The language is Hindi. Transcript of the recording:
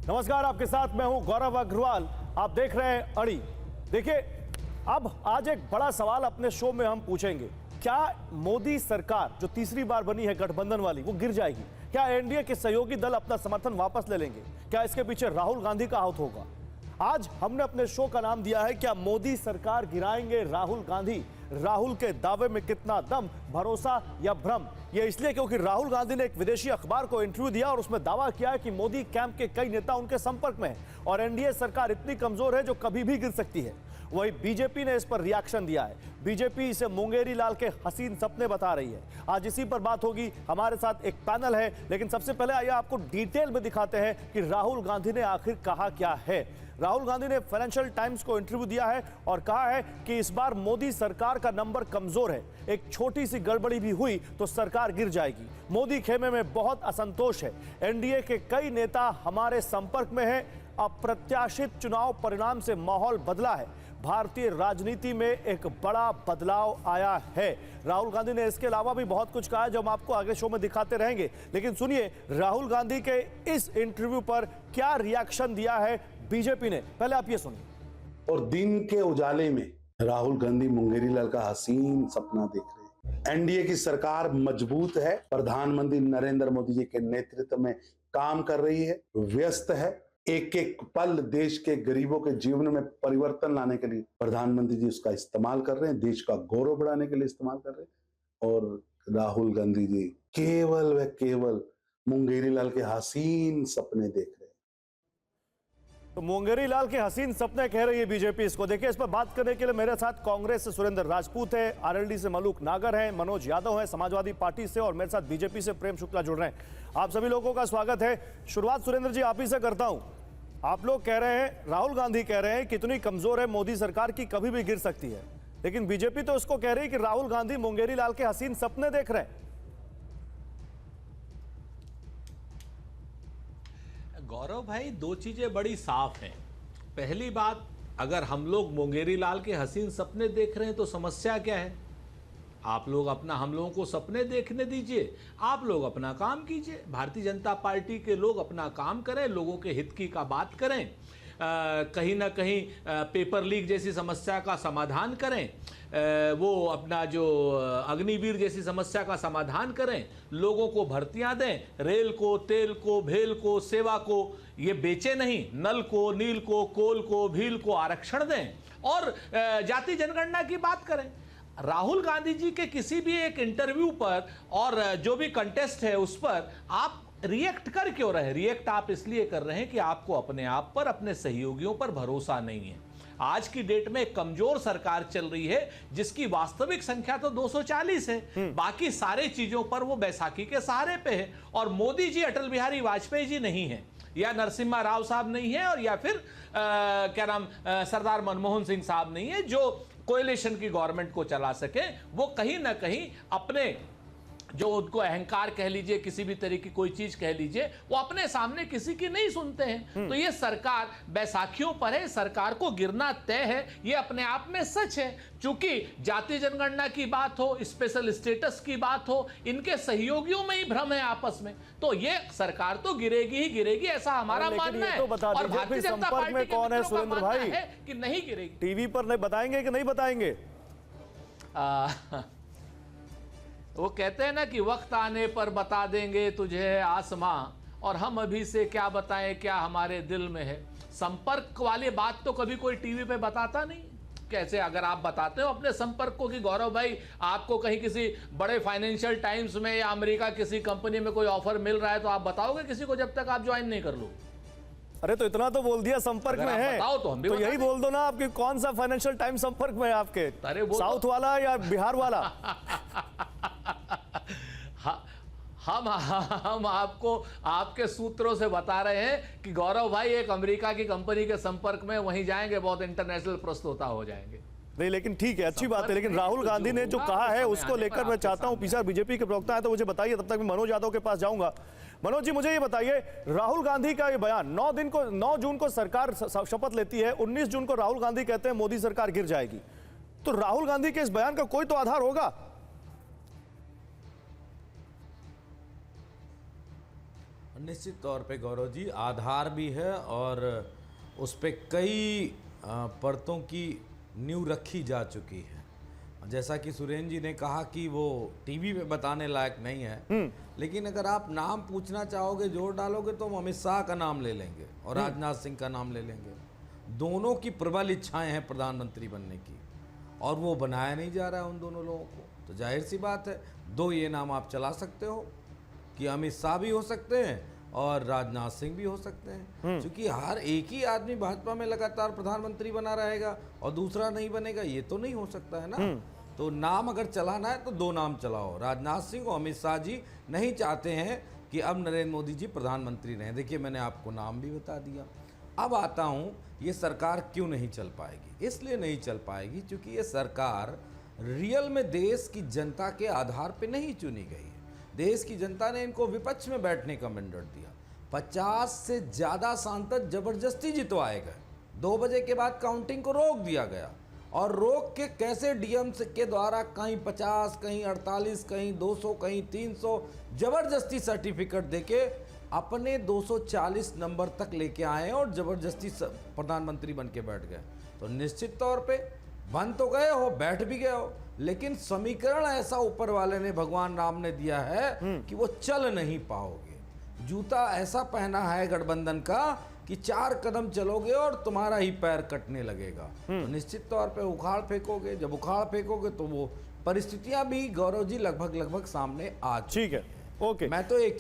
नमस्कार, आपके साथ मैं हूं गौरव अग्रवाल। आप देख रहे हैं अड़ी। देखिए, अब आज एक बड़ा सवाल अपने शो में हम पूछेंगे। क्या मोदी सरकार जो तीसरी बार बनी है गठबंधन वाली, वो गिर जाएगी? क्या एनडीए के सहयोगी दल अपना समर्थन वापस ले लेंगे? क्या इसके पीछे राहुल गांधी का हाथ होगा? आज हमने अपने शो का नाम दिया है क्या मोदी सरकार गिराएंगे राहुल गांधी? राहुल के दावे में कितना दम, भरोसा या भ्रम? यह इसलिए क्योंकि राहुल गांधी ने एक विदेशी अखबार को इंटरव्यू दिया और उसमें दावा किया है कि मोदी कैंप के कई नेता उनके संपर्क में हैं और एनडीए सरकार इतनी कमजोर है जो कभी भी गिर सकती है। वही बीजेपी ने इस पर रिएक्शन दिया है। बीजेपी इसे मुंगेरी लाल के हसीन सपने बता रही है। आज इसी पर बात होगी। हमारे साथ एक पैनल है, लेकिन सबसे पहले आइए आपको डिटेल में दिखाते हैं कि राहुल गांधी ने आखिर कहा क्या है। राहुल गांधी ने फाइनेंशियल टाइम्स को इंटरव्यू दिया है और कहा है कि इस बार मोदी सरकार का नंबर कमजोर है। एक छोटी सी गड़बड़ी भी हुई तो सरकार गिर जाएगी। मोदी खेमे में बहुत असंतोष है। एनडीए के कई नेता हमारे संपर्क में हैं। अप्रत्याशित चुनाव परिणाम से माहौल बदला है। भारतीय राजनीति में एक बड़ा बदलाव आया है। राहुल गांधी ने इसके अलावा भी बहुत कुछ कहा है जो हम आपको आगे शो में दिखाते रहेंगे। लेकिन सुनिए राहुल गांधी के इस इंटरव्यू पर क्या रिएक्शन दिया है बीजेपी ने। पहले आप ये सुनिए। और दिन के उजाले में राहुल गांधी मुंगेरी लाल का हसीन सपना देख रहे हैं। एनडीए की सरकार मजबूत है, प्रधानमंत्री नरेंद्र मोदी जी के नेतृत्व में काम कर रही है, व्यस्त है। एक एक पल देश के गरीबों के जीवन में परिवर्तन लाने के लिए प्रधानमंत्री जी उसका इस्तेमाल कर रहे हैं, देश का गौरव बढ़ाने के लिए इस्तेमाल कर रहे हैं। और राहुल गांधी जी केवल व केवल मुंगेरी लाल के हसीन सपने देख रहे हैं। तो मुंगेरी लाल के हसीन सपने कह रही है बीजेपी इसको। देखिए, इस पर बात करने के लिए मेरे साथ कांग्रेस से सुरेंद्र राजपूत है, आरएलडी से मलूक नागर है, मनोज यादव है समाजवादी पार्टी से, और मेरे साथ बीजेपी से प्रेम शुक्ला जुड़ रहे हैं। आप सभी लोगों का स्वागत है। शुरुआत सुरेंद्र जी आप ही से करता हूं। आप लोग कह रहे हैं, राहुल गांधी कह रहे हैं कितनी कमजोर है मोदी सरकार की, कभी भी गिर सकती है, लेकिन बीजेपी तो इसको कह रही है कि राहुल गांधी मुंगेरी लाल के हसीन सपने देख रहे हैं। गौरव भाई, दो चीजें बड़ी साफ हैं। पहली बात, अगर हम लोग मुंगेरी लाल के हसीन सपने देख रहे हैं तो समस्या क्या है? आप लोग अपना, हम लोगों को सपने देखने दीजिए, आप लोग अपना काम कीजिए। भारतीय जनता पार्टी के लोग अपना काम करें, लोगों के हित की का बात करें, कहीं ना कहीं पेपर लीक जैसी समस्या का समाधान करें, वो अपना जो अग्निवीर जैसी समस्या का समाधान करें, लोगों को भर्तियां दें, रेल को, तेल को, भेल को, सेवा को ये बेचे नहीं, नल को, नील को, कोल को, भील को आरक्षण दें और जाति जनगणना की बात करें। राहुल गांधी जी के किसी भी एक इंटरव्यू पर और जो भी कंटेस्ट है उस पर आप रिएक्ट कर क्यों रहे? रिएक्ट आप इसलिए कर रहे हैं कि आपको अपने आप पर, अपने सहयोगियों पर भरोसा नहीं है। आज की डेट में एक कमजोर सरकार चल रही है जिसकी वास्तविक संख्या तो 240 है, बाकी सारे चीजों पर वो बैसाखी के सहारे पे है। और मोदी जी अटल बिहारी वाजपेयी जी नहीं है, या नरसिम्हा राव साहब नहीं है, और या फिर क्या नाम सरदार मनमोहन सिंह साहब नहीं है जो कोएलिशन की गवर्नमेंट को चला सके। वो कहीं ना कहीं अपने जो उनको अहंकार कह लीजिए, किसी भी तरह की कोई चीज कह लीजिए, वो अपने सामने किसी की नहीं सुनते हैं। तो ये सरकार बैसाखियों पर है, सरकार को गिरना तय है, ये अपने आप में सच है। चूंकि जाति जनगणना की बात हो, स्पेशल स्टेटस की बात हो, इनके सहयोगियों में ही भ्रम है आपस में, तो ये सरकार तो गिरेगी ही गिरेगी, ऐसा हमारा मानना है। और भारतीय जनता पार्टी कौन है सुरेंद्र भाई कि नहीं गिरेगी? टीवी पर नहीं बताएंगे कि नहीं बताएंगे? वो कहते हैं ना कि वक्त आने पर बता देंगे तुझे आसमां, और हम अभी से क्या बताएं क्या हमारे दिल में है। संपर्क वाली बात तो कभी कोई टीवी पे बताता नहीं। कैसे अगर आप बताते हो अपने संपर्क को कि गौरव भाई आपको कहीं किसी बड़े फाइनेंशियल टाइम्स में या अमेरिका किसी कंपनी में कोई ऑफर मिल रहा है, तो आप बताओगे किसी को जब तक आप ज्वाइन नहीं कर लो? अरे तो इतना तो बोल दिया संपर्क में है, तो हम भी तो यही बोल दो ना आपकी कौन सा फाइनेंशियल टाइम संपर्क में है आपके? अरे वो साउथ वाला या बिहार वाला? हम आपको आपके सूत्रों से बता रहे हैं कि गौरव भाई एक अमेरिका की कंपनी के संपर्क में, वहीं जाएंगे बहुत इंटरनेशनल प्रस्तोता हो जाएंगे। नहीं, लेकिन ठीक है, अच्छी बात है। लेकिन राहुल गांधी ने जो कहा है उसको लेकर मैं चाहता हूं, पीछे बीजेपी के प्रवक्ता है तो मुझे बताइए, तब तक मैं मनोज यादव के पास जाऊंगा। मनोज जी, मुझे ये बताइए, राहुल गांधी का ये बयान 9 जून को सरकार शपथ लेती है, 19 जून को राहुल गांधी कहते हैं मोदी सरकार गिर जाएगी, तो राहुल गांधी के इस बयान का कोई तो आधार होगा? निश्चित तौर पे गौरव जी आधार भी है और उस पे कई परतों की नींव रखी जा चुकी है। जैसा कि सुरेंद्र जी ने कहा कि वो टीवी पे बताने लायक नहीं है, लेकिन अगर आप नाम पूछना चाहोगे, जोर डालोगे तो हम अमित शाह का नाम ले लेंगे और राजनाथ सिंह का नाम ले लेंगे। दोनों की प्रबल इच्छाएं हैं प्रधानमंत्री बनने की और वो बनाया नहीं जा रहा है उन दोनों लोगों को। तो जाहिर सी बात है दो ये नाम आप चला सकते हो कि अमित शाह भी हो सकते हैं और राजनाथ सिंह भी हो सकते हैं, क्योंकि हर एक ही आदमी भाजपा में लगातार प्रधानमंत्री बना रहेगा और दूसरा नहीं बनेगा, ये तो नहीं हो सकता है ना। तो नाम अगर चलाना है तो दो नाम चलाओ, राजनाथ सिंह और अमित शाह जी नहीं चाहते हैं कि अब नरेंद्र मोदी जी प्रधानमंत्री रहें। देखिए मैंने आपको नाम भी बता दिया। अब आता हूँ ये सरकार क्यों नहीं चल पाएगी। इसलिए नहीं चल पाएगी क्योंकि ये सरकार रियल में देश की जनता के आधार पे नहीं चुनी गई है। देश की जनता ने इनको विपक्ष में बैठने का मैंडेट दिया। 50 से ज़्यादा सांसद जबरदस्ती जितवाए गए। 2 बजे के बाद काउंटिंग को रोक दिया गया और रोक के कैसे डीएम के द्वारा कहीं 50, कहीं 48, कहीं 200, कहीं 300 जबरदस्ती सर्टिफिकेट देके अपने 240 नंबर तक लेके आए और जबरदस्ती प्रधानमंत्री बन के बैठ गए। तो निश्चित तौर पे बन तो गए हो, बैठ भी गए हो, लेकिन समीकरण ऐसा ऊपर वाले ने, भगवान राम ने दिया है कि वो चल नहीं पाओगे। जूता ऐसा पहना है गठबंधन का कि 4 कदम चलोगे और तुम्हारा ही पैर कटने लगेगा। तो निश्चित तौर पे उखाड़ फेंकोगे। जब उखाड़ फेंकोगे तो वो परिस्थितियां भी गौरव जी लगभग सामने आ चुकी ठीक है, ओके। मैं तो एक